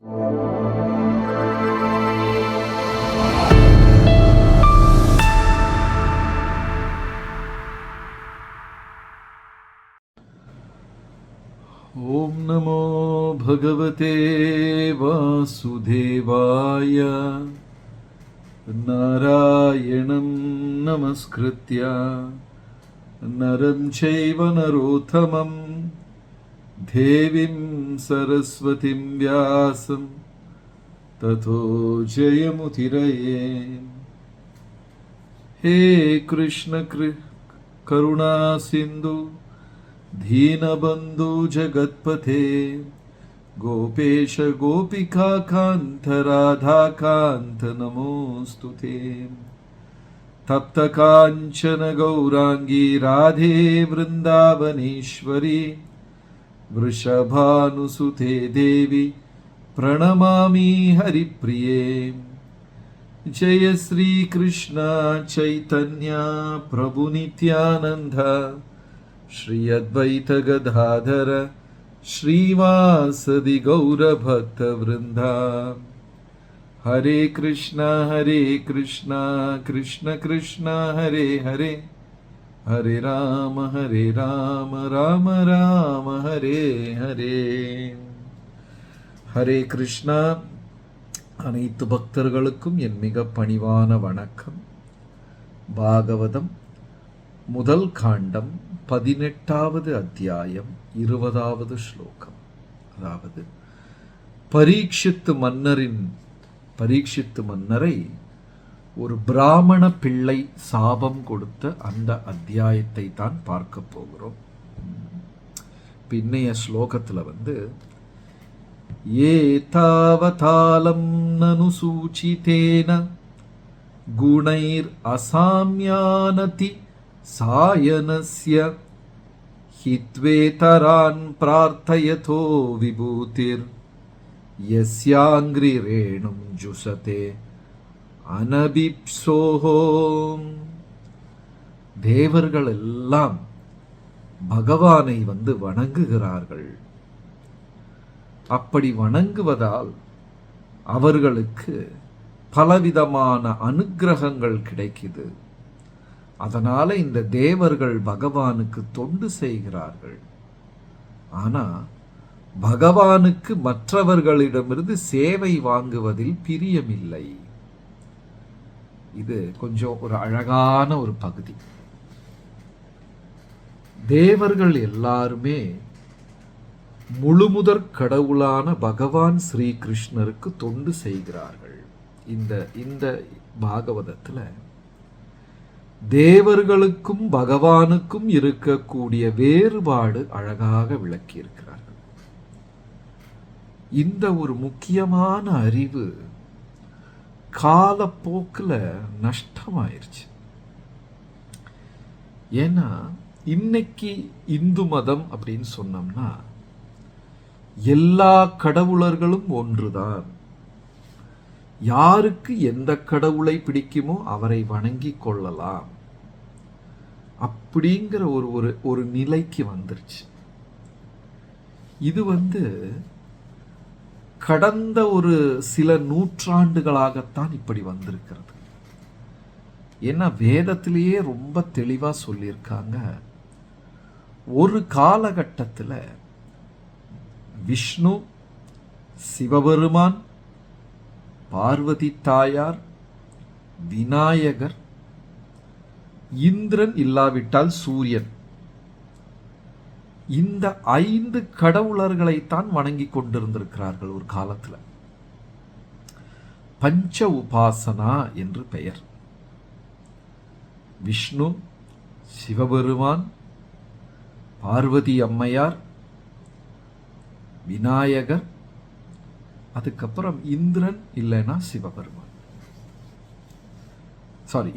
ஓம் நமோ பகவதே வாசுதேவாய. நாராயணம் நமஸ்கிருத்ய நரம் சைவ நரோத்தமம் தேவீம் சரஸ்வதிம் வியாசம் ததோ ஜெயமுதிரயே. ஹே கிருஷ்ண கருணா சிந்து दीनबन्धु जगत्पथे गोपेश गोपिका कान्त राधा कान्त नमोऽस्तुते. तप्त काञ्चन गौरांगी राधे वृन्दावनेश्वरी वृषभानुसुते देवी प्रणमामि हरिप्रिये. जय श्री कृष्ण चैतन्य प्रभु नित्यानंद श्री अद्वैत गदाधर श्रीवासदि गौरभक्त वृंदा. हरे कृष्णा कृष्ण कृष्ण हरे हरे, हरे राम राम राम हरे हरे. हरे कृष्णा. அனைத்து பக்தர்களுக்கும் என் மிக பணிவான வணக்கம். பாகவதம் முதல் காண்டம் 18வது அத்தியாயம் 20வது ஸ்லோகம். அதாவது பரீட்சித்து மன்னரை ஒரு பிராமண பிள்ளை சாபம் கொடுத்த அந்த அத்தியாயத்தை தான் பார்க்க போகிறோம். பின்னைய ஸ்லோகத்தில் ஏதாவதாலம் நனு சூச்சிதேன குணைர் அசாம்யானதி சாயனஸ்ய ஹித்வேதரான் பிரார்த்தயதோ விபூதிர் யஸ்யாங்கிரி ரேணும் ஜுசதே அனபிப்சோஹோம். தேவர்கள் எல்லாம் பகவானை வணங்குகிறார்கள். அப்படி வணங்குவதால் அவர்களுக்கு பலவிதமான அனுக்கிரகங்கள் கிடைக்குது. அதனால இந்த தேவர்கள் பகவானுக்கு தொண்டு செய்கிறார்கள். ஆனா பகவானுக்கு மற்றவர்களிடமிருந்து சேவை வாங்குவதில் பிரியமில்லை. இது கொஞ்சம் ஒரு அழகான ஒரு பகுதி. தேவர்கள் எல்லாருமே முழுமுதற் கடவுளான பகவான் ஸ்ரீ கிருஷ்ணருக்கு தொண்டு செய்கிறார்கள். இந்த பாகவதத்துல தேவர்களுக்கும் பகவானுக்கும் இருக்கக்கூடிய வேறுபாடு அழகாக விளக்கியிருக்கிறார்கள். இந்த ஒரு முக்கியமான அறிவு காலப்போக்கில் நஷ்டமாயிருச்சு. ஏன்னா இன்னைக்கு இந்து மதம் அப்படின்னு சொன்னோம்னா எல்லா கடவுளர்களும் ஒன்றுதான். யாருக்கு எந்த கடவுளை பிடிக்குமோ அவரை வணங்கி கொள்ளலாம் அப்படிங்கிற ஒரு நிலைக்கு வந்துருச்சு. இது கடந்த ஒரு சில நூற்றாண்டுகளாகத்தான் இப்படி வந்திருக்கிறது. ஏன்னா வேதத்திலேயே ரொம்ப தெளிவா சொல்லியிருக்காங்க. ஒரு காலகட்டத்தில் விஷ்ணு, சிவபெருமான், பார்வதி தாயார், விநாயகர், இந்திரன் இல்லாவிட்டால் சூரியன், இந்த 5 கடவுளர்களைத்தான் வணங்கி கொண்டிருந்திருக்கிறார்கள் ஒரு காலத்துல. பஞ்ச உபாசனா என்று பெயர். விஷ்ணு, சிவபெருமான், பார்வதி அம்மையார், விநாயகர், அதுக்கப்புறம் இந்திரன் இல்லைன்னா சிவபெருமான்,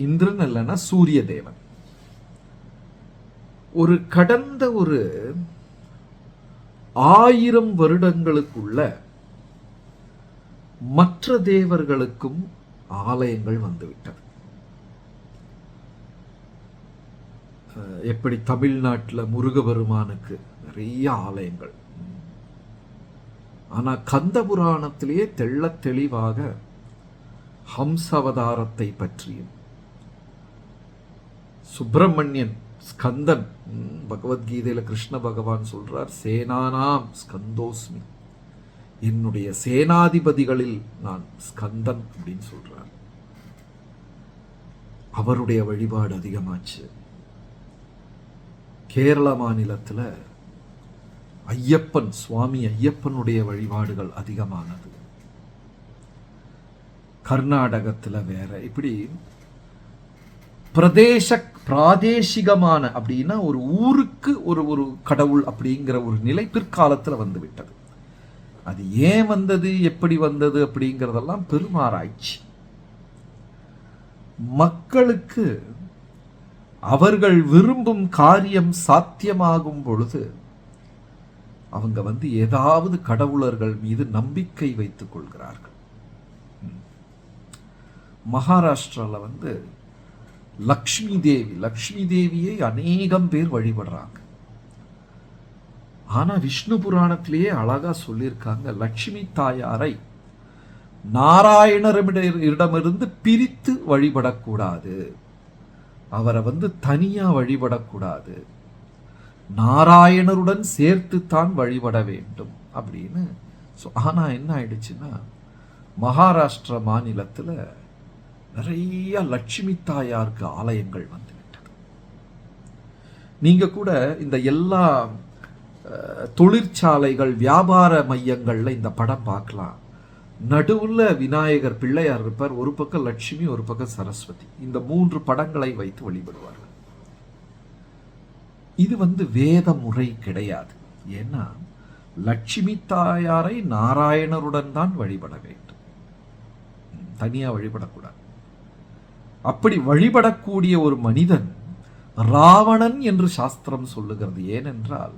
இந்திரன் இல்லைன்னா சூரிய தேவன். கடந்த 1000 வருடங்களுக்குள்ள மற்ற தேவர்களுக்கும் ஆலயங்கள் வந்துவிட்டது. எப்படி தமிழ்நாட்டில் முருகபெருமானுக்கு நிறைய ஆலயங்கள், ஆனா கந்த புராணத்திலேயே தெள்ளத் தெளிவாக ஹம்சவதாரத்தை பற்றியும் சுப்பிரமணியன் ஸ்கந்தன் பகவத்கீதையில கிருஷ்ண பகவான் சொல்றார், சேனானாம் ஸ்கந்தோஸ்மி, என்னுடைய சேனாதிபதிகளில் நான் ஸ்கந்தன் அப்படின்னு சொல்றார். அவருடைய வழிபாடு அதிகமாச்சு. கேரள மாநிலத்துல ஐயப்பன், சுவாமி ஐயப்பனுடைய வழிபாடுகள் அதிகமானது. கர்நாடகத்துல வேற. இப்படி பிராதேசிகமான அப்படின்னா ஒரு ஊருக்கு ஒரு ஒரு கடவுள் அப்படிங்கிற ஒரு நிலை பிற்காலத்துல வந்து விட்டது. அது ஏன் வந்தது, எப்படி வந்தது அப்படிங்கிறதெல்லாம் பெருமாராய்ச்சி. மக்களுக்கு அவர்கள் விரும்பும் காரியம் சாத்தியமாகும் பொழுது அவங்க ஏதாவது கடவுளர்கள் மீது நம்பிக்கை வைத்துக் கொள்கிறார்கள். மகாராஷ்டிரால லக்ஷ்மி தேவியை அநேகம் பேர் வழிபடுறாங்க. ஆனா விஷ்ணு புராணத்திலேயே அழகா சொல்லியிருக்காங்க, லட்சுமி தாயாரை நாராயணரிடமிருந்து பிரித்து வழிபடக்கூடாது, அவரை தனியா வழிபடக்கூடாது, நாராயணருடன் சேர்த்து தான் வழிபட வேண்டும் அப்படின்னு. ஆனா என்ன ஆயிடுச்சுன்னா, மகாராஷ்டிரா மாநிலத்துல நிறைய லட்சுமி தாயாருக்கு ஆலயங்கள் வந்துவிட்டது. நீங்க கூட இந்த எல்லா தொழிற்சாலைகள், வியாபார மையங்கள்ல இந்த படம் பார்க்கலாம். நடுவுல விநாயகர் பிள்ளையார் இருப்பார், ஒரு பக்கம் லட்சுமி, ஒரு பக்கம் சரஸ்வதி. இந்த 3 படங்களை வைத்து வழிபடுவார்கள். இது வேத முறை கிடையாது. ஏன்னா லட்சுமி தாயாரை நாராயணருடன் தான் வழிபட வேண்டும், தனியா வழிபடக்கூடாது. அப்படி வழிபடக்கூடிய ஒரு மனிதன் ராவணன் என்று சாஸ்திரம் சொல்லுகிறது. ஏனென்றால்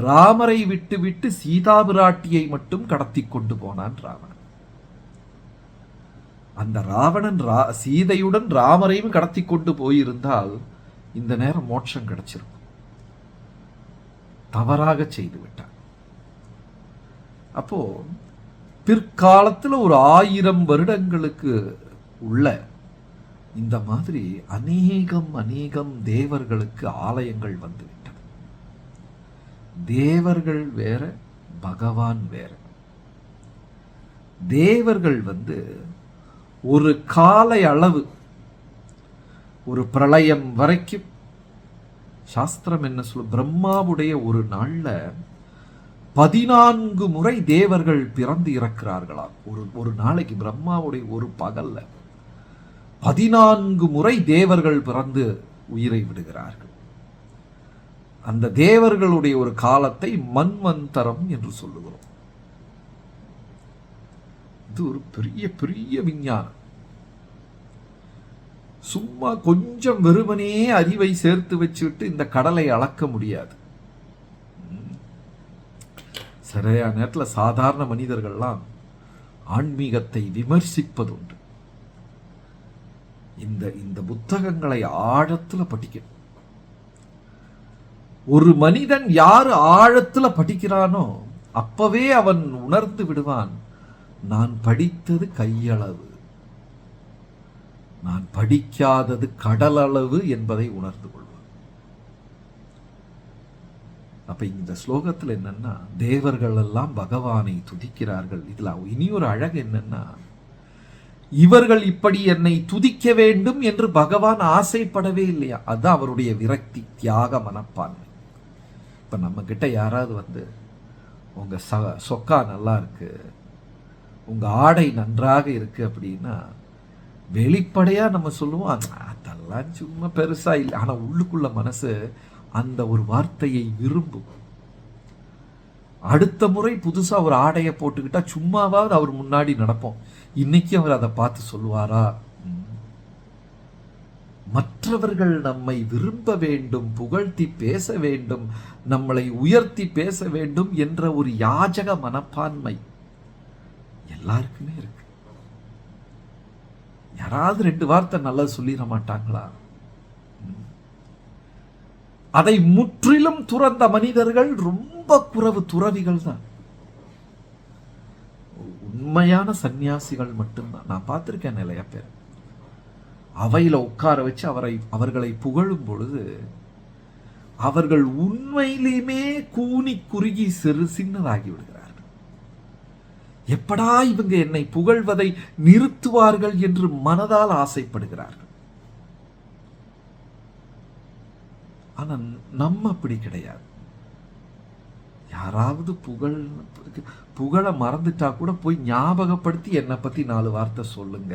ராமரை விட்டு விட்டு சீதா பிராட்டியை மட்டும் கடத்தி கொண்டு போனான் ராவணன். அந்த ராவணன் சீதையுடன் ராமரையும் கடத்தி கொண்டு போயிருந்தால் இந்த நேரம் மோட்சம் கிடைச்சிருக்கும். தவறாக செய்து விட்டான். அப்போ பிற்காலத்தில் ஒரு 1000 வருடங்களுக்கு உள்ள இந்த மாதிரி அநேகம் தேவர்களுக்கு ஆலயங்கள் வந்துவிட்டது. தேவர்கள் வேற, பகவான் வேற. தேவர்கள் ஒரு காலை அளவு, ஒரு பிரளயம் வரைக்கும் சாஸ்திரம் என்ன சொல்ல, பிரம்மாவுடைய ஒரு நாள்ல 14 முறை தேவர்கள் பிறந்து இறக்கிறார்களா. ஒரு நாளைக்கு பிரம்மாவுடைய ஒரு பகல்ல 14 முறை தேவர்கள் பிறந்து உயிரை விடுகிறார்கள். அந்த தேவர்களுடைய ஒரு காலத்தை மன்வந்தரம் என்று சொல்லுகிறோம். இது ஒரு பெரிய பெரிய விஞ்ஞானம். சும்மா கொஞ்சம் வெறுமனே அறிவை சேர்த்து வச்சுட்டு இந்த கடலை அளக்க முடியாது. சரியா நேரத்தில் சாதாரண மனிதர்கள்லாம் ஆன்மீகத்தை விமர்சிப்பதுண்டு. இந்த புத்தகங்களை ஆழத்துல படிக்கணும். ஒரு மனிதன் யாரு ஆழத்துல படிக்கிறானோ அப்பவே அவன் உணர்ந்து விடுவான், நான் படித்தது கையளவு, நான் படிக்காதது கடலளவு என்பதை உணர்ந்து கொள்வான். அப்ப இந்த ஸ்லோகத்துல என்னன்னா, தேவர்கள் எல்லாம் பகவானை துதிக்கிறார்கள். இதுல இனி ஒரு அழகு என்னன்னா, இவர்கள் இப்படி என்னை துதிக்க வேண்டும் என்று பகவான் ஆசைப்படவே இல்லையா. அதுதான் அவருடைய விரக்தி, தியாக மனப்பான்மை. இப்ப நம்ம கிட்ட யாராவது உங்க சொக்கா நல்லா இருக்கு, உங்க ஆடை நன்றாக இருக்கு அப்படின்னா வெளிப்படையா நம்ம சொல்லுவோம், அதெல்லாம் சும்மா பெருசா இல்லை. ஆனா உள்ளுக்குள்ள மனசு அந்த ஒரு வார்த்தையை விரும்பும். அடுத்த முறை புதுசா ஒரு ஆடையை போட்டுக்கிட்டா சும்மாவாவது அவர் முன்னாடி நடப்போம். இன்னைக்கு அவர் அதை பார்த்து சொல்லுவாரா? மற்றவர்கள் நம்மை விரும்ப வேண்டும், புகழ்த்தி பேச வேண்டும், நம்மளை உயர்த்தி பேச வேண்டும் என்ற ஒரு யாஜக மனப்பான்மை எல்லாருக்குமே இருக்கு. யாராவது 2 வார்த்தை நல்லா சொல்லிட மாட்டாங்களா? அதை முற்றிலும் துறந்த மனிதர்கள் ரொம்ப குறைவு, துறவிகள் தான். உண்மையான சந்நியாசிகள் மட்டும்தான். நான் பார்த்திருக்கேன் நிறைய பேர். அவையில உட்கார வச்சு அவர்களை புகழும் பொழுது அவர்கள் உண்மையிலுமே கூனி குறுகி சின்னதாகி விடுகிறார்கள். எப்படா இவங்க என்னை புகழ்வதை நிறுத்துவார்கள் என்று மனதால் ஆசைப்படுகிறார்கள். ஆனா நம்ம அப்படி கிடையாது. யாராவது புகழ மறந்துட்டா கூட போய் ஞாபகப்படுத்தி என்னை பத்தி 4 வார்த்தை சொல்லுங்க.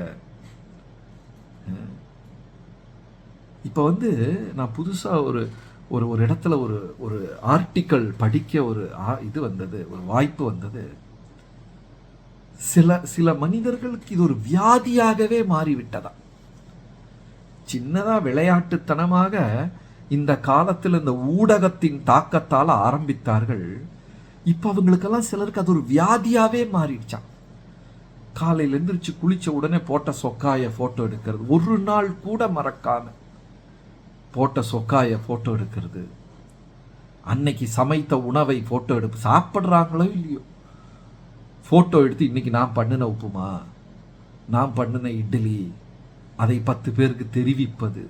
இப்ப நான் புதுசா ஒரு ஒரு இடத்துல ஒரு ஆர்டிக்கல் படிக்க ஒரு இது வந்தது, ஒரு வாய்ப்பு வந்தது. சில மனிதர்களுக்கு இது ஒரு வியாதியாகவே மாறிவிட்டதா. சின்னதா விளையாட்டுத்தனமாக இந்த காலத்தில் இந்த ஊடகத்தின் தாக்கத்தால் ஆரம்பித்தார்கள். இப்ப அவங்களுக்கெல்லாம் சிலருக்கு அது ஒரு வியாதியாவே மாறிடுச்சான். காலையில் எந்திரிச்சு குளிச்ச உடனே போட்ட சொக்காய போட்டோ எடுக்கிறது, ஒரு நாள் கூட மறக்காம போட்ட சொக்காய போட்டோ எடுக்கிறது, அன்னைக்கு சமைத்த உணவை போட்டோ எடுப்பு, சாப்பிட்றாங்களோ இல்லையோ போட்டோ எடுத்து இன்னைக்கு நான் பண்ணின உப்புமா, நான் பண்ணின இட்லி, அதை 10 பேருக்கு தெரிவிப்பது.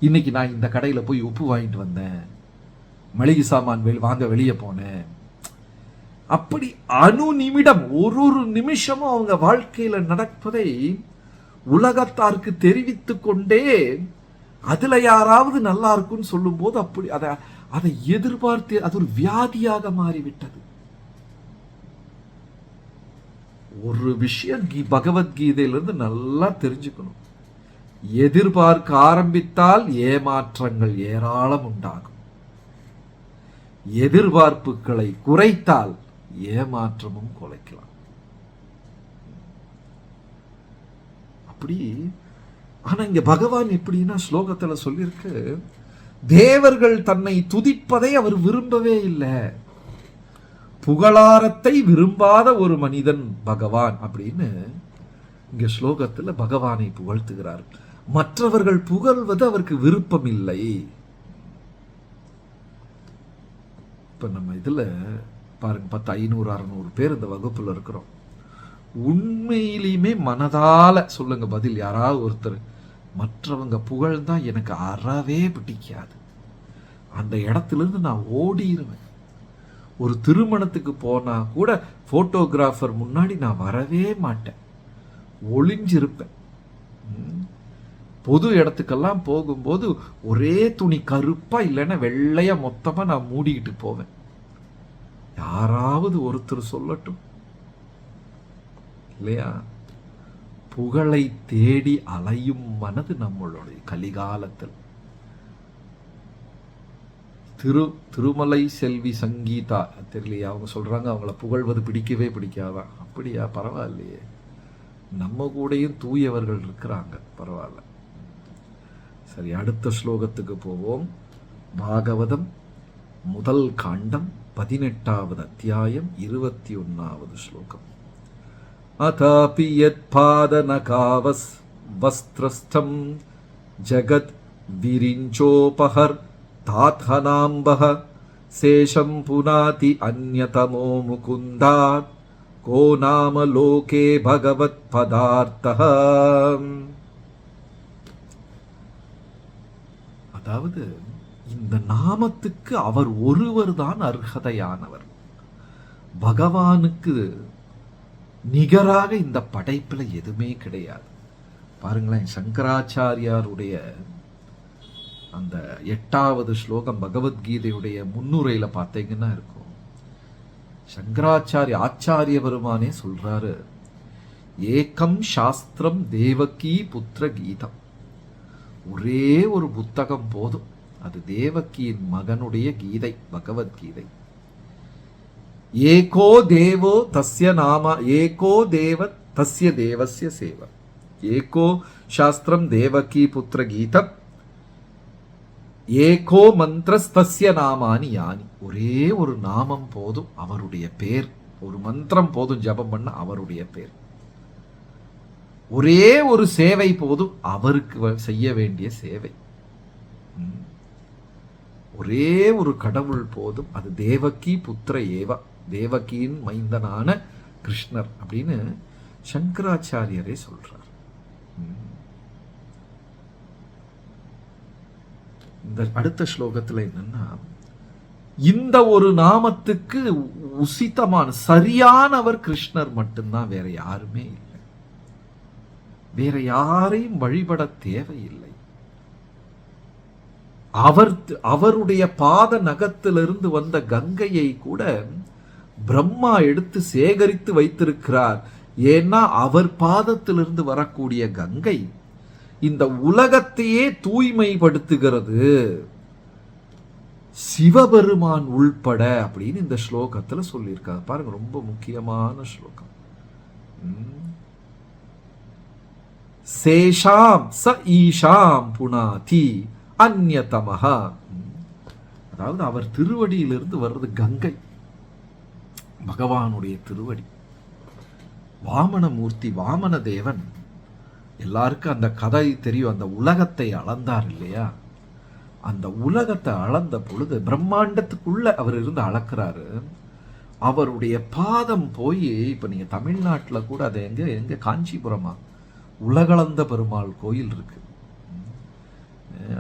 இன்னைக்கு நான் இந்த கடையில் போய் உப்பு வாங்கிட்டு வந்தேன், மளிகை சாமான் வாங்க வெளியே போனேன். அப்படி அணு நிமிடம் ஒரு நிமிஷமும் அவங்க வாழ்க்கையில நடப்பதை உலகத்தாருக்கு தெரிவித்து கொண்டே அதுல யாராவது நல்லா இருக்குன்னு சொல்லும் போது அப்படி அதை எதிர்பார்த்து அது ஒரு வியாதியாக மாறிவிட்டது. ஒரு விஷயம் பகவத்கீதையிலிருந்து நல்லா தெரிஞ்சுக்கணும். எதிர்பார்க்க ஆரம்பித்தால் ஏமாற்றங்கள் ஏராளம் உண்டாகும். எதிர்பார்ப்புகளை குறைத்தால் ஏமாற்றமும் குலைக்கலாம். அப்படி ஆனா இங்க பகவான் எப்படின்னா ஸ்லோகத்துல சொல்லியிருக்கு, தேவர்கள் தன்னை துதிப்பதை அவர் விரும்பவே இல்லை. புகழாரத்தை விரும்பாத ஒரு மனிதன் பகவான் அப்படின்னு இங்க ஸ்லோகத்துல பகவானை புகழ்த்துகிறார். மற்றவர்கள் புகழ்வது அவருக்கு விருப்பம் இல்லை. இப்ப நம்ம இதுல பாருங்க, 10, 500, 600 பேர் இந்த வகுப்புல இருக்கிறோம். உண்மையிலுமே மனதால சொல்லுங்க பதில். யாராவது ஒருத்தர் மற்றவங்க புகழ்ந்தா எனக்கு அறவே பிடிக்காது, அந்த இடத்துல இருந்து நான் ஓடிடுவேன். ஒரு திருமணத்துக்கு போனா கூட போட்டோகிராஃபர் முன்னாடி நான் வரவே மாட்டேன், ஒளிஞ்சிருப்பேன். பொது இடத்துக்கெல்லாம் போகும்போது ஒரே துணி கருப்பா இல்லைன்னா வெள்ளையா மொத்தமா நான் மூடிக்கிட்டு போவேன். யாராவது ஒருத்தர் சொல்லட்டும் இல்லையா? புகழை தேடி அலையும் மனது நம்மளுடைய கலிகாலத்தில். திருமலை செல்வி சங்கீதா தெரியலையா, அவங்க சொல்றாங்க அவங்கள புகழ்வது பிடிக்கவே பிடிக்காதான். அப்படியா? பரவாயில்லையே, நம்ம கூடயும் தூயவர்கள் இருக்கிறாங்க, பரவாயில்ல. சரி, அடுத்த ஸ்லோகத்துக்கு போவோம். பாகவதம் முதல் காண்டம் 18வது அத்தியாயம் 21வது ஸ்லோகம். அதாபி யத் பாதனகாவஸ் வஸ்திரஸ்தம் ஜகத் விரிஞ்சோபஹர் தாத்ஹனாம்பஹ சேஷம் புனாதி அன்யதமோ முகுந்தாத் கோ நாம லோகே பகவத் பதார்த்தஹ. அதாவது இந்த நாமத்துக்கு அவர் ஒருவர் தான் அர்ஹதையானவர். பகவானுக்கு நிகராக இந்த படைப்புல எதுவுமே கிடையாது. பாருங்களேன், சங்கராச்சாரியாருடைய அந்த 8வது ஸ்லோகம் பகவத்கீதையுடைய முன்னுரையில பார்த்தீங்கன்னா இருக்கும். ஆச்சாரிய பெருமானே சொல்றாரு, ஏகம் சாஸ்திரம் தேவகி புத்திர கீதம். ஒரே ஒரு புத்தகம் போதும், அது தேவகியின் மகனுடைய கீதை, பகவத்கீதை. ஏகோ தேவோ தஸ்ய நாம, ஏகோ தேவ தஸ்ய தேவஸ்ய சேவ. ஏகோ சாஸ்திரம் தேவகி புத்திர கீதம், ஏகோ மந்திரஸ்தஸ்ய நாமானி யானி. ஒரே ஒரு நாமம் போதும், அவருடைய பேர். ஒரு மந்திரம் போதும் ஜபம் பண்ண, அவருடைய பேர். ஒரே ஒரு சேவை போதும், அவருக்கு செய்ய வேண்டிய சேவை. ஒரே ஒரு கடவுள் போதும், அது தேவகி புத்திர ஏவ, தேவகியின் மைந்தனான கிருஷ்ணர் அப்படின்னு சங்கராச்சாரியரே சொல்றார். இந்த அடுத்த ஸ்லோகத்துல என்னன்னா, இந்த ஒரு நாமத்துக்கு உசிதமான சரியானவர் கிருஷ்ணர் மட்டும்தான், வேற யாருமே இல்லை. வேற யாரையும் வழிபட தேவையில்லை. அவருடைய பாத நகத்திலிருந்து வந்த கங்கையை கூட பிரம்மா எடுத்து சேகரித்து வைத்திருக்கிறார். ஏன்னா அவர் பாதத்திலிருந்து வரக்கூடிய கங்கை இந்த உலகத்தையே தூய்மைப்படுத்துகிறது, சிவபெருமான் உள்பட அப்படின்னு இந்த ஸ்லோகத்துல சொல்லியிருக்காங்க. பாருங்க, ரொம்ப முக்கியமான ஸ்லோகம். சேஷாம் ச ஈஷாம் புனாதி அந்யதமஹா. அதாவது அவர் திருவடியிலிருந்து வர்றது கங்கை, பகவானுடைய திருவடி. வாமனமூர்த்தி, வாமன தேவன், எல்லாருக்கும் அந்த கதை தெரியும். அந்த உலகத்தை அளந்தார் இல்லையா? அந்த உலகத்தை அளந்த பொழுது பிரம்மாண்டத்துக்குள்ள அவர் இருந்து அளக்கிறாரு. அவருடைய பாதம் போய், இப்ப நீங்க தமிழ்நாட்டில் கூட அது எங்க காஞ்சிபுரமா உலகளந்த பெருமாள் கோயில் இருக்கு.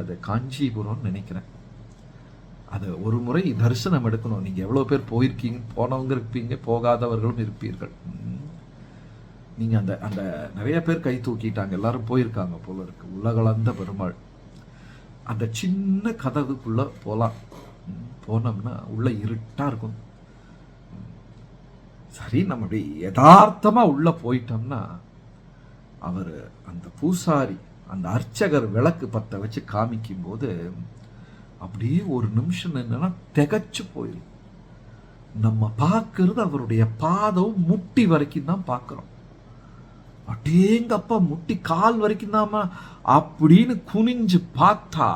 அது காஞ்சிபுரம் நினைக்கிறேன். அது ஒரு முறை தரிசனம் எடுக்கணும். நீங்க எவ்வளவு பேர் போயிருக்கீங்க? போனவங்க இருப்பீங்க, போகாதவர்களும் இருப்பீர்கள். நீங்க அந்த அந்த நிறைய பேர் கை தூக்கிட்டாங்க, எல்லாரும் போயிருக்காங்க போல இருக்கு. உலகளந்த பெருமாள். அந்த சின்ன கதவுக்குள்ள போலாம். போனோம்னா உள்ள இருட்டா இருக்கும். சரி, நம்ம அப்படி யதார்த்தமா உள்ள போயிட்டோம்னா, அவர் அந்த பூசாரி, அந்த அர்ச்சகர் விளக்கு பத்த வச்சு காமிக்கும் போது அப்படியே ஒரு நிமிஷம் என்னன்னா திகச்சு போயிடும். நம்ம பார்க்கறது அவருடைய பாதம் முட்டி வரைக்கும் தான் பார்க்கிறோம். அடேங்கப்பா, முட்டி கால் வரைக்கும் தான் அப்படின்னு குனிஞ்சு பார்த்தா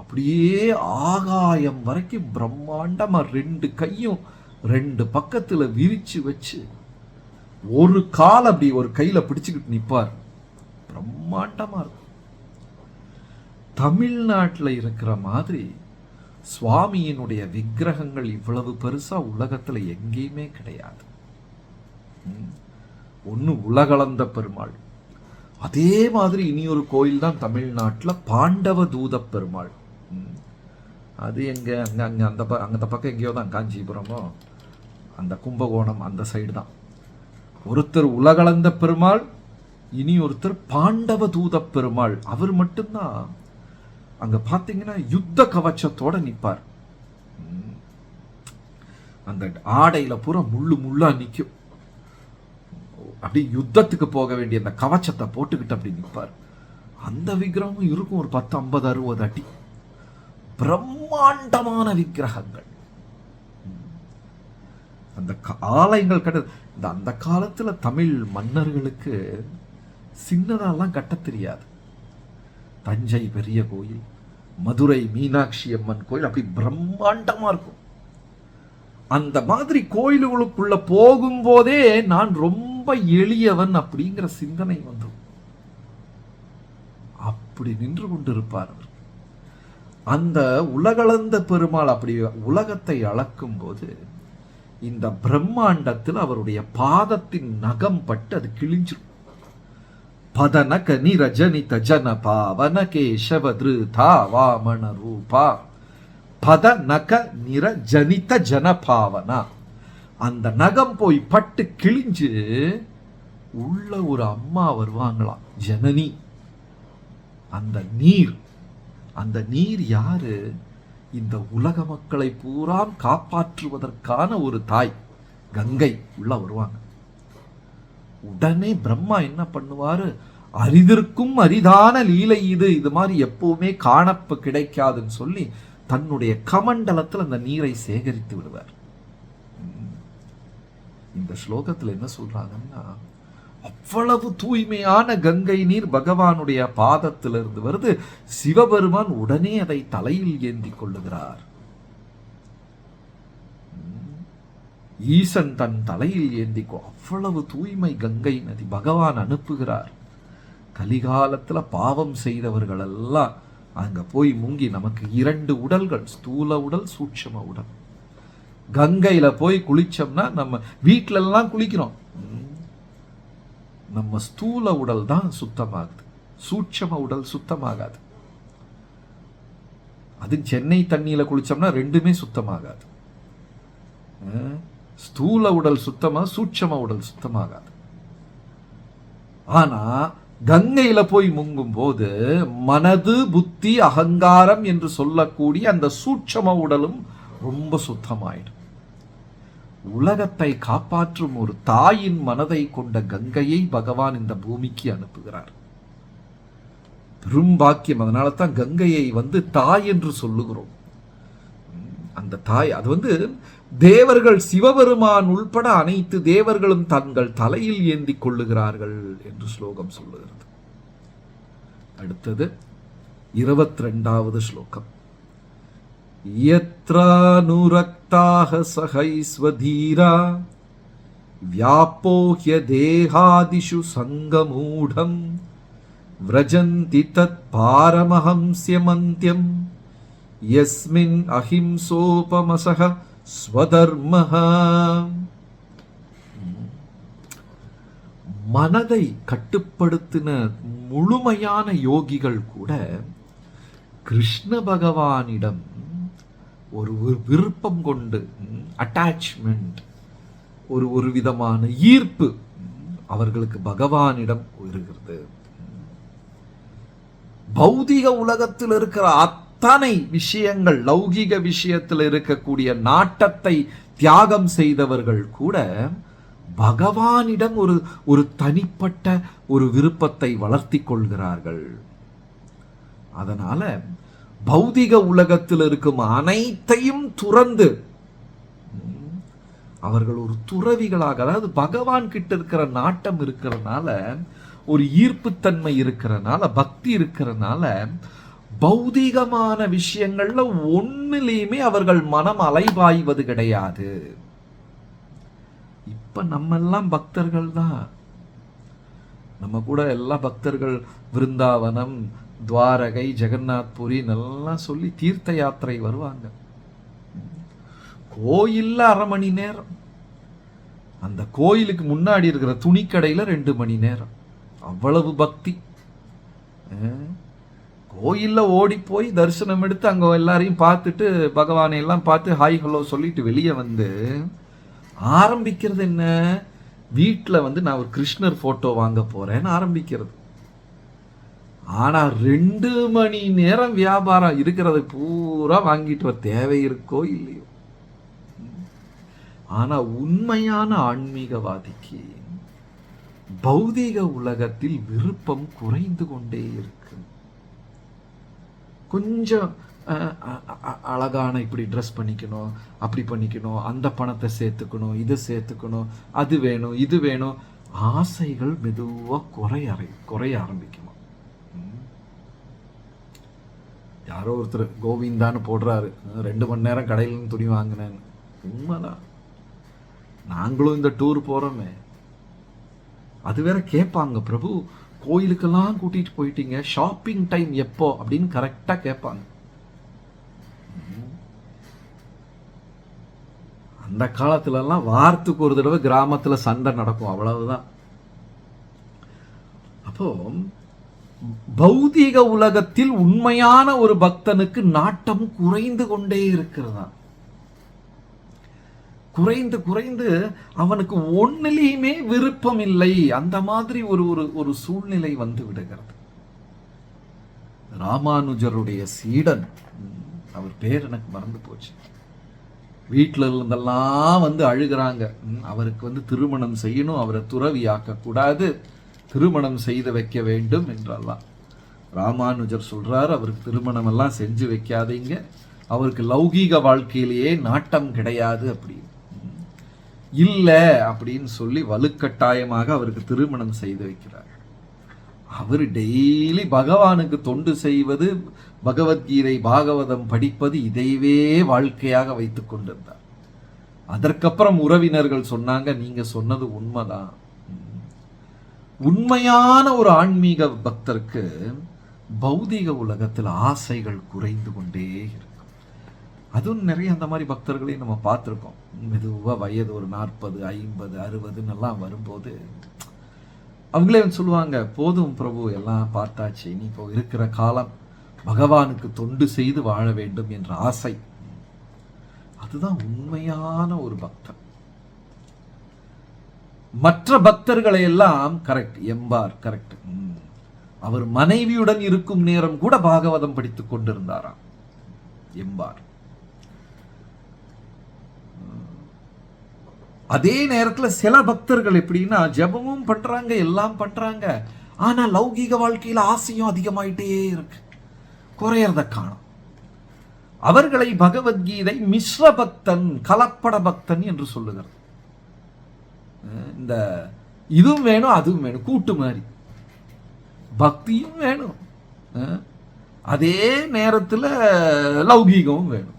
அப்படியே ஆகாயம் வரைக்கும் பிரம்மாண்டமா ரெண்டு கையும் ரெண்டு பக்கத்துல விரிச்சு வச்சு ஒரு கால் அப்படி ஒரு கையில பிடிச்சுக்கிட்டு நிப்பார். பிரம்மாண்டமா இருக்கும். தமிழ்நாட்டில் இருக்கிற மாதிரி சுவாமியினுடைய விக்கிரகங்கள் இவ்வளவு பெருசா உலகத்துல எங்கேயுமே கிடையாது. ஒன்னு உலகளந்த பெருமாள். அதே மாதிரி இனி ஒரு கோயில் தான் தமிழ்நாட்டில், பாண்டவ தூத பெருமாள். அது எங்க அங்க அங்க அந்த பக்கம் எங்கேயோ தான், காஞ்சிபுரமோ அந்த கும்பகோணம் அந்த சைடு தான். ஒருத்தர் உலகளந்த பெருமாள், இனி ஒருத்தர் பாண்டவ தூத பெருமாள். அவர் மட்டும்தான் அங்க பாத்தீங்கன்னா யுத்த கவச்சத்தோட நிப்பார். அந்த ஆடையில பூரா முள்ளு முள்ளா நிக்கும். அப்படி யுத்தத்துக்கு போக வேண்டிய அந்த கவச்சத்தை போட்டுக்கிட்டு அப்படி நிற்பார். அந்த விக்கிரகமும் இருக்கும் ஒரு 10, 50, 60 அடி. பிரம்மாண்டமான விக்கிரகங்கள். அந்த ஆலயங்கள் கட்ட அந்த காலத்துல தமிழ் மன்னர்களுக்கு சின்னதாலாம் கட்ட தெரியாது. தஞ்சை பெரிய கோயில், மதுரை மீனாட்சி அம்மன் கோயில் அப்படி பிரம்மாண்டமா இருக்கும். அந்த மாதிரி கோயில்களுக்குள்ள போகும்போதே நான் ரொம்ப எளியவன் அப்படிங்கிற சிந்தனை வந்துடும். அப்படி நின்று கொண்டிருப்பார் அவர். அந்த உலகளந்த பெருமாள் அப்படி உலகத்தை அளக்கும் போது இந்த பிரம்மாண்டத்தில் அவருடைய பாதத்தின் நகம் பட்டு அது கிழிஞ்சிரும். பதனக நிரஜனித ஜன பாவன கேசவ திருதா வாமன ரூபா. பதனக நிரஜனித ஜன பாவனா. அந்த நகம் போய் பட்டு கிழிஞ்சு உள்ள ஒரு அம்மா வருவாங்களாம், ஜனனி. அந்த நீர் யாரு? இந்த உலக மக்களை பூரா காப்பாற்றுவதற்கான ஒரு தாய் கங்கை உள்ள வருவாங்க. உடனே பிரம்மா என்ன பண்ணுவாரு? அரிதிற்கும் அரிதான லீலை இது, இது மாதிரி எப்பவுமே காணப்ப கிடைக்காதுன்னு சொல்லி தன்னுடைய கமண்டலத்தில் அந்த நீரை சேகரித்து விடுவார். இந்த ஸ்லோகத்துல என்ன சொல்றாங்கன்னா, அவ்வளவு தூய்மையான கங்கை நீர் பகவானுடைய பாதத்திலிருந்து வருது. சிவபெருமான் உடனே அதை தலையில் ஏந்தி கொள்ளுகிறார். ஈசன் தன் தலையில் ஏந்திக்கோ. அவ்வளவு தூய்மை கங்கை நதி பகவான் அனுப்புகிறார். கலிகாலத்துல பாவம் செய்தவர்கள் எல்லாம் அங்க போய் முங்கி, நமக்கு 2 உடல்கள், ஸ்தூல உடல், சூட்சும உடல். கங்கையில போய் குளிச்சோம்னா நம்ம வீட்டில எல்லாம் குளிக்கிறோம், நம்ம ஸ்தூல உடல் தான் சுத்தமாகுது, சூட்சம உடல் சுத்தமாகாது. அது சென்னை தண்ணியில குளிச்சோம்னா ரெண்டுமே சுத்தமாகாது. ஸ்தூல உடல் சுத்தமா, சூட்சம உடல் சுத்தமாகாது. ஆனா கங்கையில போய் முங்கும் போது மனது, புத்தி, அகங்காரம் என்று சொல்லக்கூடிய அந்த சூட்சம உடலும் ரொம்ப சுத்தமாயிடும். உலகத்தை காப்பாற்றும் ஒரு தாயின் மனதை கொண்ட கங்கையை பகவான் இந்த பூமிக்கு அனுப்புகிறார். பெரும் பாக்கியம். அதனால தான் கங்கையை தாய் என்று சொல்லுகிறோம். அந்த தாய் அது தேவர்கள், சிவபெருமான் உள்பட அனைத்து தேவர்களும் தங்கள் தலையில் ஏந்தி கொள்ளுகிறார்கள் என்று ஸ்லோகம் சொல்லுகிறது. அடுத்தது 22வது ஸ்லோகம். யத்ரானுரக்தாஹ சஹைஸ்வதீரா व्यापोह्य देहादिषु संगमूढं व्रजन्ति तत्पारमहंस्यमन्त्यं यस्मिन् अहिंसोपमसः स्वधर्मः. மனதை கட்டுப்படுத்தின முழுமையான யோகிகள் கூட கிருஷ்ண பகவானிடம் ஒரு விருப்பம் கொண்டு, அட்டாச்மெண்ட், ஒரு விதமான ஈர்ப்பு அவர்களுக்கு பகவானிடம் இருக்கிறது. பௌதிக உலகத்தில் இருக்கிற அத்தனை விஷயங்கள், லௌகிக விஷயத்தில் இருக்கக்கூடிய நாட்டத்தை தியாகம் செய்தவர்கள் கூட பகவானிடம் ஒரு தனிப்பட்ட ஒரு விருப்பத்தை வளர்த்தி கொள்கிறார்கள். அதனால பௌதிக உலகத்தில் இருக்கும் அனைத்தையும் துறந்து அவர்கள் ஒரு துறவிகளாக, அதாவது பகவான் கிட்ட இருக்கிற நாட்டம் இருக்கிறனால, ஒரு ஈர்ப்புத்தன்மை இருக்கிறனால, பக்தி இருக்கிறனால, பௌதிகமான விஷயங்கள்ல ஒன்னிலையுமே அவர்கள் மனம் அலைபாய்வது கிடையாது. இப்ப நம்ம எல்லாம் பக்தர்கள் தான். நம்ம கூட எல்லா பக்தர்கள் விருந்தாவனம், துவாரகை, ஜெகநாத் புரி நல்லா சொல்லி தீர்த்த யாத்திரை வருவாங்க. கோயில்ல 1/2 மணி நேரம், அந்த கோயிலுக்கு முன்னாடி இருக்கிற துணிக்கடையில 2 மணி நேரம். அவ்வளவு பக்தி. கோயில்ல ஓடி போய் தரிசனம் எடுத்து அங்க எல்லாரையும் பார்த்துட்டு, பகவானை எல்லாம் பார்த்து ஹாய் ஹலோ சொல்லிட்டு வெளியே ஆரம்பிக்கிறது என்ன, வீட்டில் நான் ஒரு கிருஷ்ணர் போட்டோ வாங்க போறேன்னு ஆரம்பிக்கிறது. ஆனா 2 மணி நேரம் வியாபாரம் இருக்கிறது பூரா வாங்கிட்டு வர தேவை இருக்கோ இல்லையோ. ஆனா உண்மையான ஆன்மீகவாதிக்கு பௌதீக உலகத்தில் விருப்பம் குறைந்து கொண்டே இருக்கு. கொஞ்சம் அழகான இப்படி ட்ரெஸ் பண்ணிக்கணும், அப்படி பண்ணிக்கணும், அந்த பணத்தை சேர்த்துக்கணும், இதை சேர்த்துக்கணும், அது வேணும், இது வேணும், ஆசைகள் மெதுவா குறைய ஆரம்பிக்கணும். யாரோ ஒருத்தர் கோவிந்தான்னு போடுறாரு, 2 மணி நேரம் கடையில துணி வாங்கினேன்னு. உண்மைதான், நாங்களும் இந்த டூர் போறோமே. அது வேற கேட்பாங்க, பிரபு கோயிலுக்கெல்லாம் கூட்டிட்டு போயிட்டீங்க, ஷாப்பிங் டைம் எப்போ அப்படின்னு கரெக்டா கேட்பாங்க. அந்த காலத்துல எல்லாம் வாரத்துக்கு ஒரு தடவை கிராமத்துல சண்டை நடக்கும், அவ்வளவுதான். அப்போ பௌதீக உலகத்தில் உண்மையான ஒரு பக்தனுக்கு நாட்டம் குறைந்து கொண்டே இருக்கிறதா. குறைந்து அவனுக்கு ஒன்னிலையுமே விருப்பம் இல்லை. அந்த மாதிரி ஒரு சூழ்நிலை வந்து விடுகிறது. ராமானுஜருடைய சீடன், அவர் பேர் எனக்கு மறந்து போச்சு, வீட்டில் இருந்தெல்லாம் அழுகிறாங்க. அவருக்கு திருமணம் செய்யணும், அவரை துறவியாக்க கூடாது, திருமணம் செய்து வைக்க வேண்டும் என்றெல்லாம். ராமானுஜர் சொல்றார், அவருக்கு திருமணம் எல்லாம் செஞ்சு வைக்காதீங்க, அவருக்கு லௌகீக வாழ்க்கையிலேயே நாட்டம் கிடையாது அப்படின்னு. இல்லை அப்படின்னு சொல்லி வலுக்கட்டாயமாக அவருக்கு திருமணம் செய்து வைக்கிறார். அவர் டெய்லி பகவானுக்கு தொண்டு செய்வது, பகவத்கீதை பாகவதம் படிப்பது, இதைவே வாழ்க்கையாக வைத்துக் கொண்டிருந்தார். அதற்கப்புறம் உறவினர்கள் சொன்னாங்க, நீங்க சொன்னது உண்மைதான். உண்மையான ஒரு ஆன்மீக பக்தருக்கு பௌதிக உலகத்தில் ஆசைகள் குறைந்து கொண்டே இருக்கும். அதுவும் நிறைய அந்த மாதிரி பக்தர்களையும் நம்ம பார்த்துருக்கோம். மெதுவாக வயது ஒரு 40, 50, 60 வரும்போது அவங்களே சொல்லுவாங்க, போதும் பிரபு, எல்லாம் பார்த்தாச்சு, இனி இப்போ இருக்கிற காலம் பகவானுக்கு தொண்டு செய்து வாழ வேண்டும் என்ற ஆசை. அதுதான் உண்மையான ஒரு பக்தன். மற்ற பக்தர்களை எல்லாம் கரெக்ட், எம்பார் கரெக்ட், அவர் மனைவியுடன் இருக்கும் நேரம் கூட பாகவதம் படித்துக் கொண்டிருந்தாராம் எம்பார். அதே நேரத்தில் சில பக்தர்கள் எப்படின்னா ஜபமும் பண்றாங்க, எல்லாம் பண்றாங்க, ஆனா லௌகீக வாழ்க்கையில் ஆசையும் அதிகமாயிட்டே இருக்கு, குறையறத காணும். அவர்களை பகவத்கீதை மிஸ்ர பக்தன், கலப்பட பக்தன் என்று சொல்லுகிறது. இந்த இதுவும் வேணும் அதுவும் வேணும், கூட்டு மாதிரி பக்தியும் வேணும், அதே நேரத்தில் லௌகீகமும் வேணும்.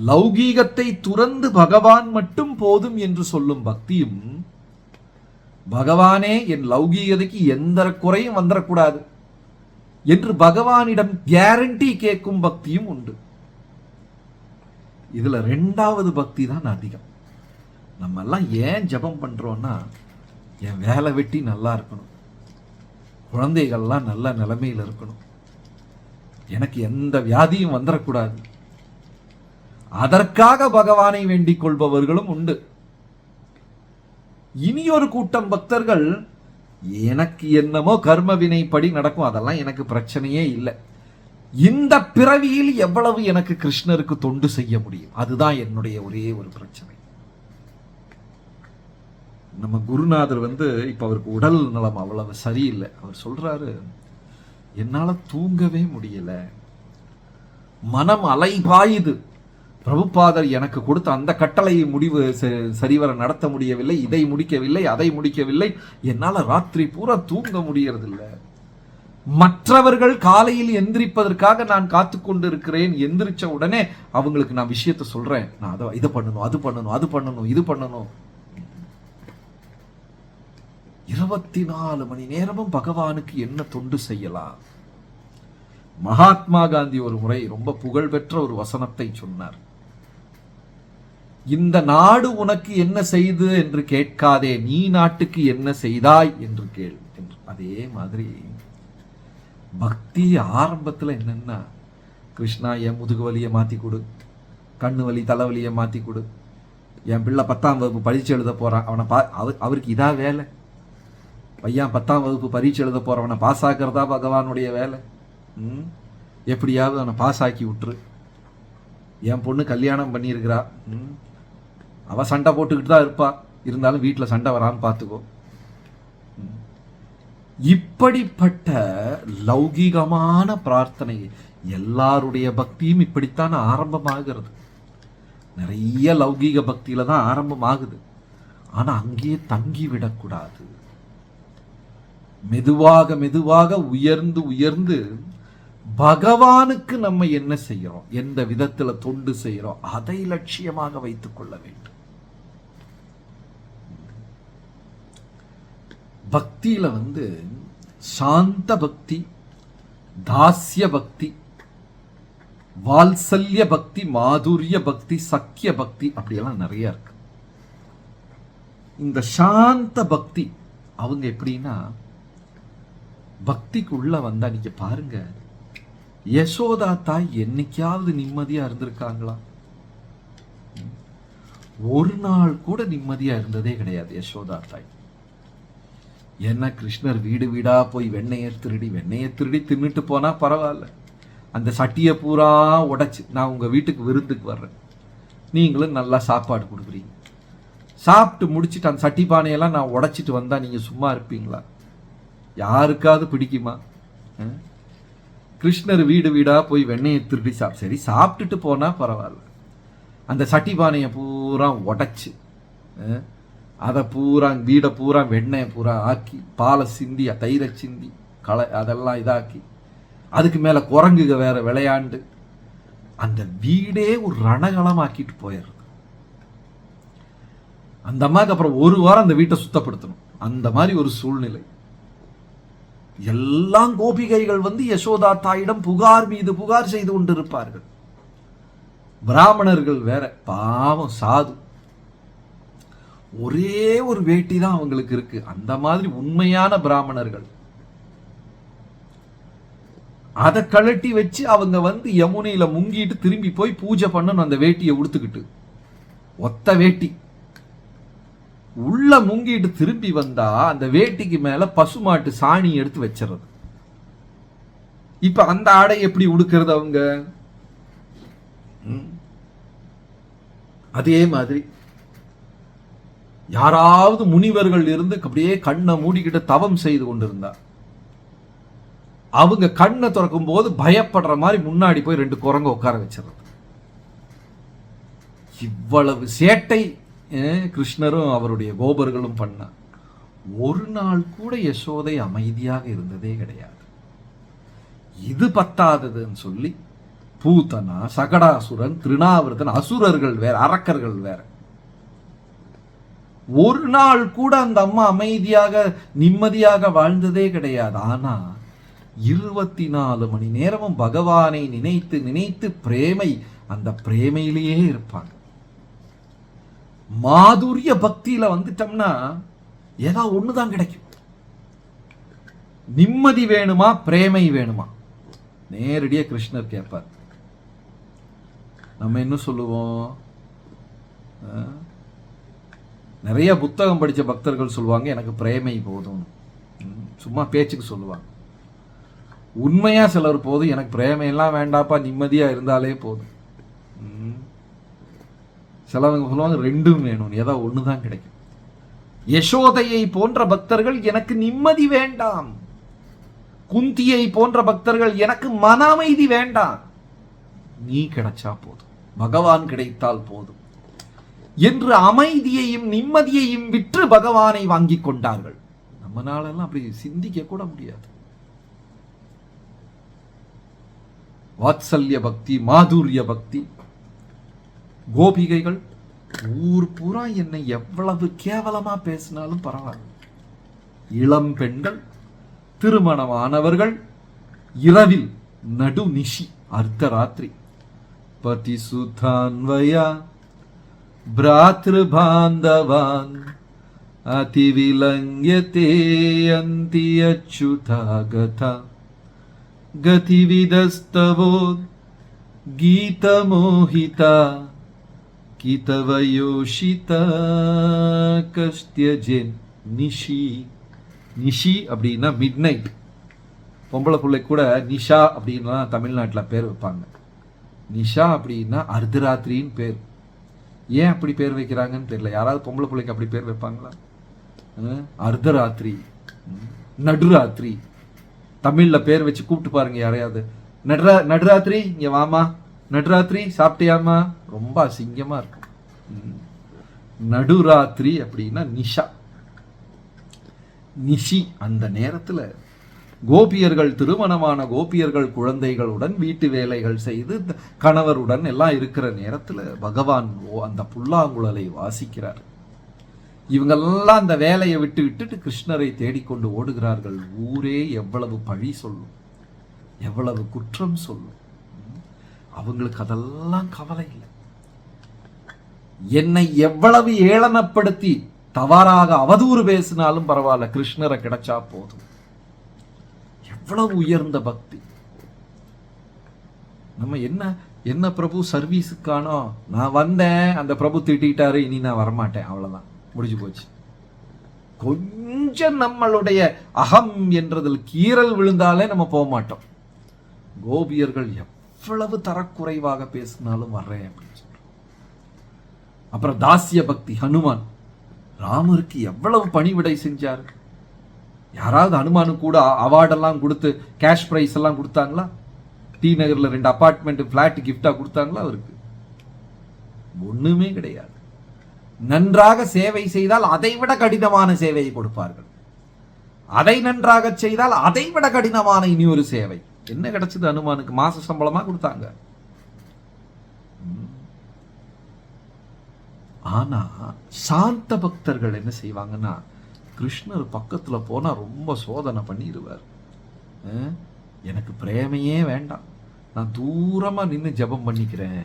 லௌகீகத்தை துறந்து பகவான் மட்டும் போதும் என்று சொல்லும் பக்தியும், பகவானே என் லௌகீகதைக்கு எந்த குறையும் வந்துடக்கூடாது என்று பகவானிடம் கேரண்டி கேட்கும் பக்தியும் உண்டு. இதுல 2வது பக்தி தான் அதிகம். நம்ம எல்லாம் ஏன் ஜபம் பண்றோம்னா, என் வேலை வெட்டி நல்லா இருக்கணும், குழந்தைகள்லாம் நல்ல நிலைமையில் இருக்கணும், எனக்கு எந்த வியாதியும் வந்துடக்கூடாது, அதற்காக பகவானை வேண்டிக் கொள்பவர்களும் உண்டு. இனி ஒரு கூட்டம் பக்தர்கள், எனக்கு என்னமோ கர்ம வினைப்படி நடக்கும், அதெல்லாம் எனக்கு பிரச்சனையே இல்லை, இந்த பிறவியில் எவ்வளவு எனக்கு கிருஷ்ணருக்கு தொண்டு செய்ய முடியும், அதுதான் என்னுடைய ஒரே ஒரு பிரச்சனை. நம்ம குருநாதர் இப்ப அவருக்கு உடல் நலம் அவ்வளவு சரியில்லை. அவர் சொல்றாரு, என்னால தூங்கவே முடியல, மனம் அலைபாயுது, பிரபுபாதர் எனக்கு கொடுத்த அந்த கட்டளையை முடிவு சரிவர நடத்த முடியவில்லை, இதை முடிக்கவில்லை, அதை முடிக்கவில்லை, என்னால ராத்திரி பூரா தூங்க முடியறதில்லை, மற்றவர்கள் காலையில் எந்திரிப்பதற்காக நான் காத்து கொண்டு இருக்கிறேன், எந்திரிச்ச உடனே அவங்களுக்கு நான் விஷயத்த சொல்றேன், நான் அதை இதை பண்ணணும், அது பண்ணணும், அது பண்ணணும், இது பண்ணணும். 24 மணி நேரமும் பகவானுக்கு என்ன தொண்டு செய்யலாம்? மகாத்மா காந்தி ஒரு முறை ரொம்ப புகழ்பெற்ற ஒரு வசனத்தை சொன்னார், இந்த நாடு உனக்கு என்ன செய்து என்று கேட்காதே, நீ நாட்டுக்கு என்ன செய்தாய் என்று கேள் என்று. அதே மாதிரி பக்தி ஆரம்பத்தில் என்னன்னா, கிருஷ்ணா என் முதுகு வலியை மாத்தி கொடு, கண்ணு வலி தலைவலியை மாத்தி கொடு, என் பிள்ளை 10ஆம் வகுப்பு பரீட்சை எழுத போறான், அவனை அவருக்கு இதா வேலை, பையன் 10ஆம் வகுப்பு பரீட்சை எழுத போறவனை பாஸ் ஆக்கிறதா பகவானுடைய வேலை, எப்படியாவது அவனை பாஸ் ஆக்கி விட்டுரு, என் பொண்ணு கல்யாணம் பண்ணியிருக்கிறா, அவ சண்டை போட்டுக்கிட்டு தான் இருப்பா, இருந்தாலும் வீட்டில் சண்டை வராமல் பார்த்துக்கோ. இப்படிப்பட்ட லௌகீகமான பிரார்த்தனை, எல்லாருடைய பக்தியும் இப்படித்தான் ஆரம்பமாகிறது. நிறைய லௌகீக பக்தியில தான் ஆரம்பமாகுது, ஆனா அங்கேயே தங்கி விடக்கூடாது. மெதுவாக மெதுவாக உயர்ந்து உயர்ந்து பகவானுக்கு நம்ம என்ன செய்யறோம், எந்த விதத்துல தொண்டு செய்யறோம், அதை லட்சியமாக வைத்துக் கொள்ள வேண்டும். பக்தியில சாந்த பக்தி, தாஸ்ய பக்தி, வால்சல்ய பக்தி, மாதுரிய பக்தி, சக்கிய பக்தி, அப்படியெல்லாம் நிறைய இருக்கு. இந்த சாந்த பக்தி அவங்க எப்படின்னா, பக்திக்கு உள்ள வந்தா நீங்க பாருங்க, யசோதா தாய் என்னைக்காவது நிம்மதியா இருந்திருக்காங்களா? ஒரு நாள் கூட நிம்மதியா இருந்ததே கிடையாது யசோதா தாய். என்ன, கிருஷ்ணர் வீடு வீடா போய் வெண்ணையை திருடி தின்னுட்டு போனா பரவாயில்ல, அந்த சட்டியை பூரா உடைச்சு நான் உங்க வீட்டுக்கு விருந்துக்கு வர்றேன், நீங்களும் நல்லா சாப்பாடு கொடுக்குறீங்க, சாப்பிட்டு முடிச்சுட்டு அந்த சட்டி பானையெல்லாம் நான் உடைச்சிட்டு வந்தா நீங்க சும்மா இருப்பீங்களா? யாருக்காவது பிடிக்குமா? கிருஷ்ணர் வீடு வீடா போய் வெண்ணையை திருடி சரி சாப்பிட்டுட்டு போனா பரவாயில்ல, அந்த சட்டி பானையை பூரா உடைச்சு அதை பூரா வீடை பூரா வெண்ணெயை பூரா ஆக்கி, பாலை சிந்தி, தயிரை சிந்தி, அதெல்லாம் இதாக்கி, அதுக்கு மேல குரங்குக வேற விளையாண்டு, அந்த வீடே ஒரு ரணகளம் ஆக்கிட்டு போயிடுறது. அந்த அம்மாவுக்கு அப்புறம் ஒரு வாரம் அந்த வீட்டை சுத்தப்படுத்தணும், அந்த மாதிரி ஒரு சூழ்நிலை. எல்லாம் கோபிகைகள் யசோதா தாயிடம் புகார் மீது புகார் செய்து கொண்டிருப்பார்கள். பிராமணர்கள் வேற பாவம் சாது, ஒரே ஒரு வேட்டி தான் அவங்களுக்கு இருக்கு. அந்த மாதிரி உண்மையான பிராமணர்கள் அதை கழட்டி வச்சு அவங்க யமுனையில முங்கிட்டு திரும்பி போய் பூஜை பண்ணணும். அந்த வேட்டியை உடுத்துக்கிட்டு, ஒத்த வேட்டி உள்ள முங்கிட்டு திரும்பி வந்தா அந்த வேட்டிக்கு மேல பசுமாட்டு சாணி எடுத்து வச்சிடறது. இப்ப அந்த ஆடை எப்படி உடுக்கிறது அவங்க? அதே மாதிரி யாராவது முனிவர்கள் இருந்து அப்படியே கண்ணை மூடிக்கிட்டு தவம் செய்து கொண்டிருந்தா அவங்க கண்ணை திறக்கும் போது பயப்படுற மாதிரி முன்னாடி போய் 2 குரங்க உட்கார வச்சிடறது. இவ்வளவு சேட்டை கிருஷ்ணரும் அவருடைய கோபர்களும் பண்ண. ஒரு நாள் கூட யசோதை அமைதியாக இருந்ததே கிடையாது. இது பத்தாததுன்னு சொல்லி பூத்தனா, சகடாசுரன், திருநாவிரதன், அசுரர்கள் வேற, அரக்கர்கள் வேற. ஒரு நாள் கூட அந்த அம்மா அமைதியாக நிம்மதியாக வாழ்ந்ததே கிடையாது. ஆனா 24 மணி நேரமும் பகவானை நினைத்து நினைத்து பிரேமை, அந்த பிரேமையிலேயே இருப்பாங்க. மாதுரிய பக்தியில வந்துட்டோம்னா ஏதா ஒண்ணுதான் கிடைக்கும். நிம்மதி வேணுமா, பிரேமை வேணுமா? நேரடியா கிருஷ்ணர் கேட்பார். நம்ம என்ன சொல்லுவோம்? நிறைய புத்தகம் படிச்ச பக்தர்கள் சொல்லுவாங்க எனக்கு பிரேமை போதும், சும்மா பேச்சுக்கு சொல்லுவாங்க. உண்மையா சிலர் போதும் எனக்கு பிரேமையெல்லாம் வேண்டாப்பா, நிம்மதியா இருந்தாலே போதும். சிலவங்க சொல்லுவாங்க ரெண்டும் வேணும், ஏதோ ஒண்ணுதான் கிடைக்கும். யசோதையை போன்ற பக்தர்கள் எனக்கு நிம்மதி வேண்டாம், குந்தியை போன்ற பக்தர்கள் எனக்கு மன அமைதி வேண்டாம், நீ கிடைச்சா போதும், பகவான் கிடைத்தால் போதும் என்று அமைதியையும் நிம்மதியையும் விற்று பகவானை வாங்கி கொண்டார்கள். நம்மளாலெல்லாம் அப்படி சிந்திக்க கூட முடியாது. வாத்சல்ய பக்தி, மாதுரிய பக்தி. கோபிகைகள் ஊர் பூரா என்னை எவ்வளவு கேவலமா பேசினாலும் பரவாயில்ல. இளம் பெண்கள், திருமணமானவர்கள், இரவில் நடு நிஷி அர்த்தராத்திரி பதிசுதான்வயா பிராத்ருபாந்தவான் அதிவிலங்யதே அந்தி அச்சுதாகதா கதிவிதஸ்தவோ கீதமோஹிதா கீதவயோஷிதா கஸ்த்யஜென் நிஷி. நிஷி அப்படின்னா மிட் நைட். பொம்பளை பிள்ளை கூட நிஷா அப்படின்னா தமிழ்நாட்டில் பேர் வைப்பாங்க. நிஷா அப்படின்னா அர்த்தராத்திரின்னு பேர். ஏன் அப்படி பேர் வைக்கிறாங்கன்னு தெரியல. யாராவது பொம்பளை பிள்ளைக்கு அப்படி பேர் வைப்பாங்களா? அர்த்தராத்திரி, நடுராத்திரி. தமிழ்ல பேர் வச்சு கூப்பிட்டு பாருங்க யாரையாவது. நடுராத்திரி இங்க வாமா, நடுராத்திரி சாப்பிட்டியாமா, ரொம்ப அசிங்கமா இருக்கும். நடுராத்திரி அப்படின்னா நிஷா, நிஷி. அந்த நேரத்துல கோபியர்கள், திருமணமான கோபியர்கள் குழந்தைகளுடன் வீட்டு வேலைகள் செய்து கணவருடன் எல்லாம் இருக்கிற நேரத்துல பகவான் அந்த புல்லாங்குழலை வாசிக்கிறார். இவங்கெல்லாம் அந்த வேலையை விட்டுட்டு கிருஷ்ணரை தேடிக்கொண்டு ஓடுகிறார்கள். ஊரே எவ்வளவு பழி சொல்லும், எவ்வளவு குற்றம் சொல்லும். அவங்களுக்கு அதெல்லாம் கவலை இல்லை. என்னை எவ்வளவு ஏளனப்படுத்தி தவறாக அவதூறு பேசினாலும் பரவாயில்ல, கிருஷ்ணரை கிடைச்சா போதும். எவ்வளவு உயர்ந்த பக்தி. நம்ம என்ன பிரபு சர்வீஸுக்கானோ, நான் வந்தேன், அந்த பிரபு திட்டாரு, இனி நான் வரமாட்டேன், அவ்வளவுதான், முடிஞ்சு போச்சு. கொஞ்சம் நம்மளுடைய அகம் என்றதில் கீறல் விழுந்தாலே நம்ம போக மாட்டோம். கோபியர்கள் எவ்வளவு தரக்குறைவாக பேசினாலும் வர்றேன் அப்படின்னு சொல்றோம். அப்புறம் தாசிய பக்தி. ஹனுமான் ராமருக்கு எவ்வளவு பணிவிடை செஞ்சார். யாராவது ஹனுமானுக்கு கூட அவார்டெல்லாம் கொடுத்து கேஷ் பிரைஸ் எல்லாம் கொடுத்தாங்களா? டி நகர்ல 2 அபார்ட்மெண்ட் பிளாட் கிஃப்டா கொடுத்தாங்களா? அவருக்கு ஒண்ணுமே கிடையாது. நன்றாக சேவை செய்தால் அதைவிட கடினமான சேவையை கொடுப்பார்கள். அதை நன்றாக செய்தால் அதைவிட கடினமான இனி ஒரு சேவை. என்ன கிடைச்சது ஹனுமானுக்கு? மாச சம்பளமா கொடுத்தாங்க. ஆனா சாந்த பக்தர்கள் என்ன செய்வாங்கன்னா, கிருஷ்ணர் பக்கத்துல போனா ரொம்ப சோதனை பண்ணிடுவார். எனக்கு பிரேமையே வேண்டாம், நான் தூரமா நின்று ஜபம் பண்ணிக்கிறேன்,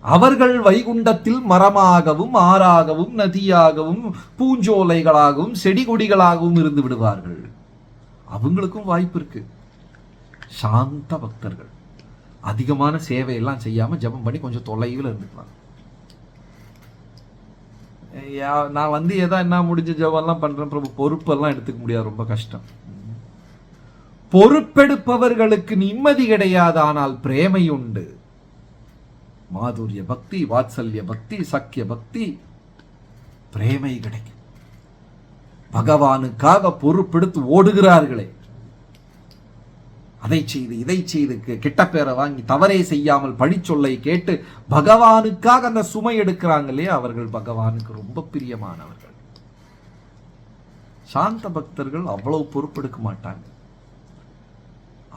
அவர்கள் வைகுண்டத்தில் மரமாகவும் ஆறாகவும் நதியாகவும் பூஞ்சோலைகளாகவும் செடி கொடிகளாகவும் இருந்து விடுவார்கள். அவங்களுக்கும் வாய்ப்பு இருக்கு. சாந்த பக்தர்கள் அதிகமான சேவையெல்லாம் செய்யாம ஜபம் பண்ணி கொஞ்சம் தொலைவில் இருந்துக்கலாம். நான் ஏதோ என்ன முடிஞ்ச ஜபம்லாம் பண்றேன் பிரபு, பொறுப்பெல்லாம் எடுத்துக்க முடியாது, ரொம்ப கஷ்டம். பொறுப்பெடுப்பவர்களுக்கு நிம்மதி கிடையாது, ஆனால் பிரேமை உண்டு. மாதுரிய பக்தி, வாத்சல்ய பக்தி, சக்கிய பக்தி, பிரேமை கிடைக்கும். பகவானுக்காக பொறுப்பெடுத்து ஓடுகிறார்களே, அதை செய்து இதை செய்து கெட்ட பேரை வாங்கி தவறே செய்யாமல் பழிச்சொல்லை கேட்டு பகவானுக்காக அந்த சுமை எடுக்கிறாங்களே, அவர்கள் பகவானுக்கு ரொம்ப பிரியமானவர்கள். சாந்த பக்தர்கள் அவ்வளவு பொறுப்பெடுக்க மாட்டாங்க.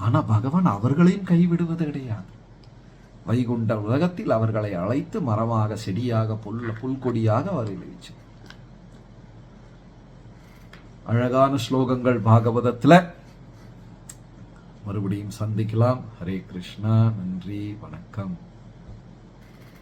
ஆனா பகவான் அவர்களையும் கைவிடுவது கிடையாது. வைகுண்ட உலகத்தில் அவர்களை அழைத்து மரமாக, செடியாக, புல்கொடியாக அவர்களை வச்சு அழகான ஸ்லோகங்கள் பாகவதத்துல. மறுபடியும் சந்திக்கலாம். ஹரே கிருஷ்ணா. நன்றி, வணக்கம்.